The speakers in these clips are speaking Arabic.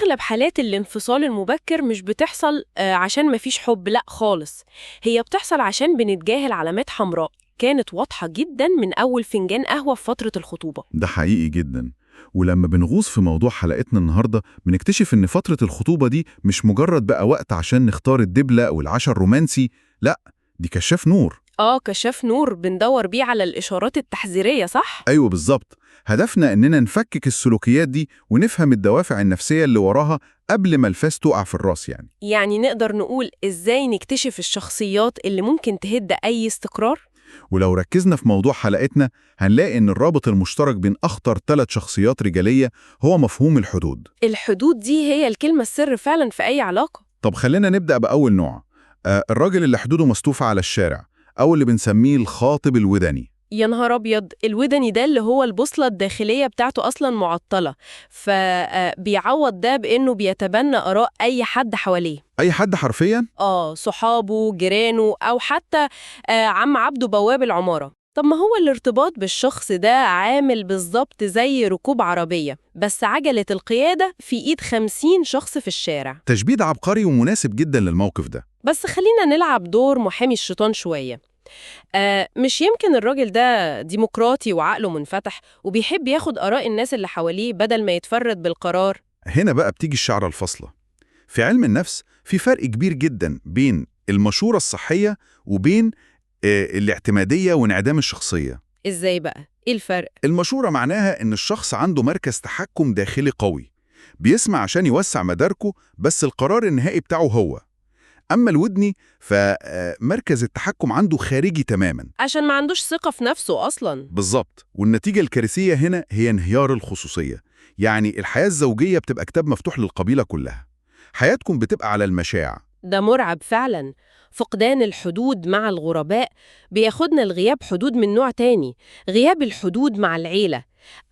أغلب حالات الانفصال المبكر مش بتحصل عشان مفيش حب، لأ خالص. هي بتحصل عشان بنتجاهل علامات حمراء كانت واضحة جدا من أول فنجان قهوة في فترة الخطوبة. ده حقيقي جدا. ولما بنغوص في موضوع حلقتنا النهاردة بنكتشف إن فترة الخطوبة دي مش مجرد بقى وقت عشان نختار الدبلة أو العشاء الرومانسي، لأ، دي كشاف نور. كشاف نور بندور بيه على الإشارات التحذيرية، صح؟ أيوة بالظبط. هدفنا إننا نفكك السلوكيات دي ونفهم الدوافع النفسية اللي وراها قبل ما الفاس تقع في الراس يعني نقدر نقول إزاي نكتشف الشخصيات اللي ممكن تهد أي استقرار؟ ولو ركزنا في موضوع حلقتنا هنلاقي إن الرابط المشترك بين أخطر 3 شخصيات رجالية هو مفهوم الحدود. الحدود دي هي الكلمة السر فعلا في أي علاقة. طب خلينا نبدأ بأول نوع، الراجل اللي حدوده مستوفى على الشارع أو اللي بنسميه الخاطب الوداني. يا نهار أبيض، الودني ده اللي هو البوصلة الداخلية بتاعته أصلا معطلة، فبيعوض ده بإنه بيتبنى آراء أي حد حواليه. أي حد حرفياً؟ صحابه، جيرانه، أو حتى عم عبده بواب العمارة. طب ما هو الارتباط بالشخص ده عامل بالظبط زي ركوب عربية، بس عجلة القيادة في إيد 50 شخص في الشارع. تشبيه عبقري ومناسب جدا للموقف ده. بس خلينا نلعب دور محامي الشيطان شوية. مش يمكن الراجل ده ديمقراطي وعقله منفتح وبيحب ياخد آراء الناس اللي حواليه بدل ما يتفرد بالقرار؟ هنا بقى بتيجي الشعرة الفاصلة. في علم النفس في فرق كبير جدا بين المشورة الصحية وبين الاعتمادية وانعدام الشخصية. إزاي بقى؟ إيه الفرق؟ المشورة معناها إن الشخص عنده مركز تحكم داخلي قوي، بيسمع عشان يوسع مداركه بس القرار النهائي بتاعه هو. أما الودني فمركز التحكم عنده خارجي تماما، عشان ما عندوش ثقة في نفسه أصلا. بالظبط. والنتيجة الكارثية هنا هي انهيار الخصوصية. يعني الحياة الزوجية بتبقى كتاب مفتوح للقبيلة كلها، حياتكم بتبقى على المشاع. ده مرعب فعلا. فقدان الحدود مع الغرباء بياخدنا لغياب حدود من نوع تاني، غياب الحدود مع العيلة،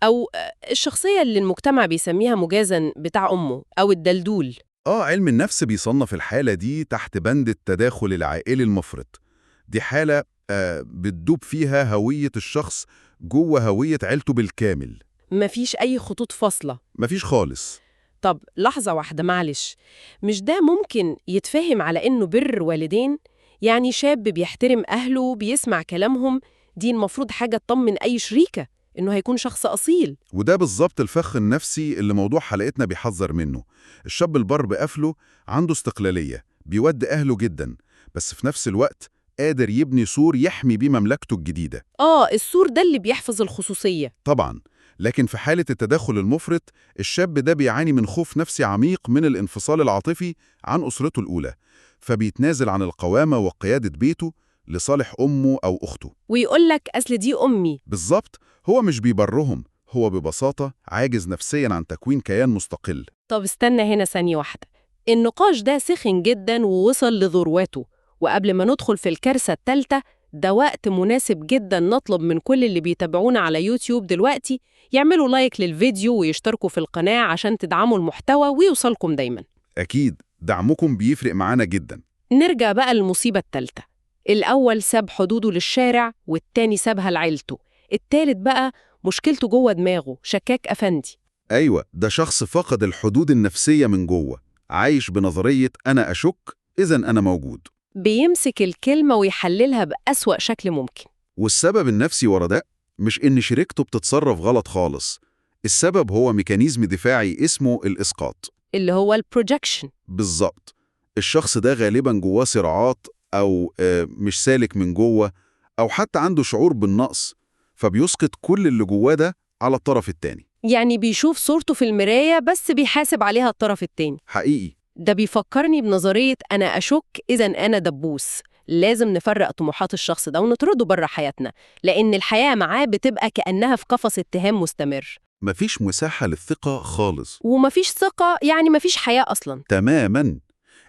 أو الشخصية اللي المجتمع بيسميها مجازا بتاع أمه أو الدلدول. علم النفس بيصنف الحالة دي تحت بند التداخل العائلي المفرط. دي حالة بتدوب فيها هوية الشخص جوه هوية عيلته بالكامل. مفيش أي خطوط فاصلة. مفيش خالص. طب لحظة واحدة معلش، مش ده ممكن يتفهم على إنه بر والدين؟ يعني شاب بيحترم أهله، بيسمع كلامهم، دي المفروض حاجة تطمن أي شريكة إنه هيكون شخص أصيل. وده بالظبط الفخ النفسي اللي موضوع حلقتنا بيحذر منه. الشاب البر بقفله عنده استقلالية، بيود أهله جدا، بس في نفس الوقت قادر يبني سور يحمي بيه مملكته الجديدة. السور ده اللي بيحفظ الخصوصية. طبعا. لكن في حالة التدخل المفرط الشاب ده بيعاني من خوف نفسي عميق من الانفصال العاطفي عن أسرته الأولى، فبيتنازل عن القوامة وقيادة بيته لصالح أمه أو أخته. ويقولك أصل دي أمي. بالظبط. هو مش بيبرهم، هو ببساطة عاجز نفسياً عن تكوين كيان مستقل. طب استنى هنا ثانية واحدة، النقاش ده سخن جدا ووصل لذروته، وقبل ما ندخل في الكارثة الثالثة ده وقت مناسب جدا نطلب من كل اللي بيتابعونا على يوتيوب دلوقتي يعملوا لايك للفيديو ويشتركوا في القناة عشان تدعموا المحتوى ويوصلكم دايما. أكيد دعمكم بيفرق معانا جدا. نرجع بقى للمصيبة الثالثة. الأول ساب حدوده للشارع، والتاني سابها لعيلته، التالت بقى مشكلته جوه دماغه، شكاك أفندي. أيوة، ده شخص فقد الحدود النفسية من جوه، عايش بنظرية أنا أشك إذن أنا موجود. بيمسك الكلمة ويحللها بأسوأ شكل ممكن. والسبب النفسي ورا ده مش إن شريكته بتتصرف غلط خالص، السبب هو ميكانيزم دفاعي اسمه الإسقاط، اللي هو البروجكشن. بالظبط. الشخص ده غالباً جواه صراعات أو مش سالك من جوه، أو حتى عنده شعور بالنقص، فبيسقط كل اللي جواه ده على الطرف التاني. يعني بيشوف صورته في المراية بس بيحاسب عليها الطرف التاني. حقيقي. ده بيفكرني بنظرية أنا أشك إذن أنا دبوس. لازم نفرق طموحات الشخص ده ونطرده بره حياتنا، لأن الحياة معاه بتبقى كأنها في قفص اتهام مستمر. مفيش مساحة للثقة خالص. ومفيش ثقة يعني مفيش حياة أصلاً. تماماً.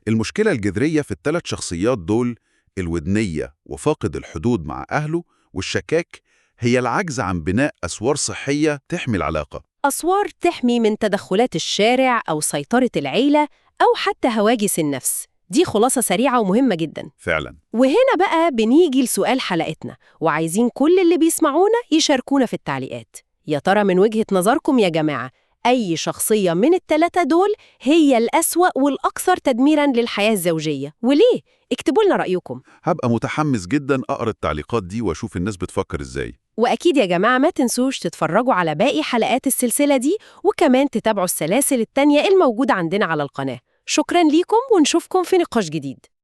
المشكلة الجذرية في ال3 شخصيات دول، الودنية وفاقد الحدود مع أهله والشكاك، هي العجز عن بناء أسوار صحية تحمي العلاقة. أسوار تحمي من تدخلات الشارع أو سيطرة العيلة أو حتى هواجس النفس. دي خلاصة سريعة ومهمة جداً. فعلاً. وهنا بقى بنيجي لسؤال حلقتنا، وعايزين كل اللي بيسمعونا يشاركونا في التعليقات. يا ترى من وجهة نظركم يا جماعة أي شخصية من التلاتة دول هي الأسوأ والأكثر تدميراً للحياة الزوجية، وليه؟ اكتبوا لنا رأيكم. هبقى متحمس جدا أقرأ التعليقات دي وأشوف الناس بتفكر إزاي. وأكيد يا جماعة ما تنسوش تتفرجوا على باقي حلقات السلسلة دي، وكمان تتابعوا السلاسل التانية الموجودة عندنا على القناة. شكراً ليكم ونشوفكم في نقاش جديد.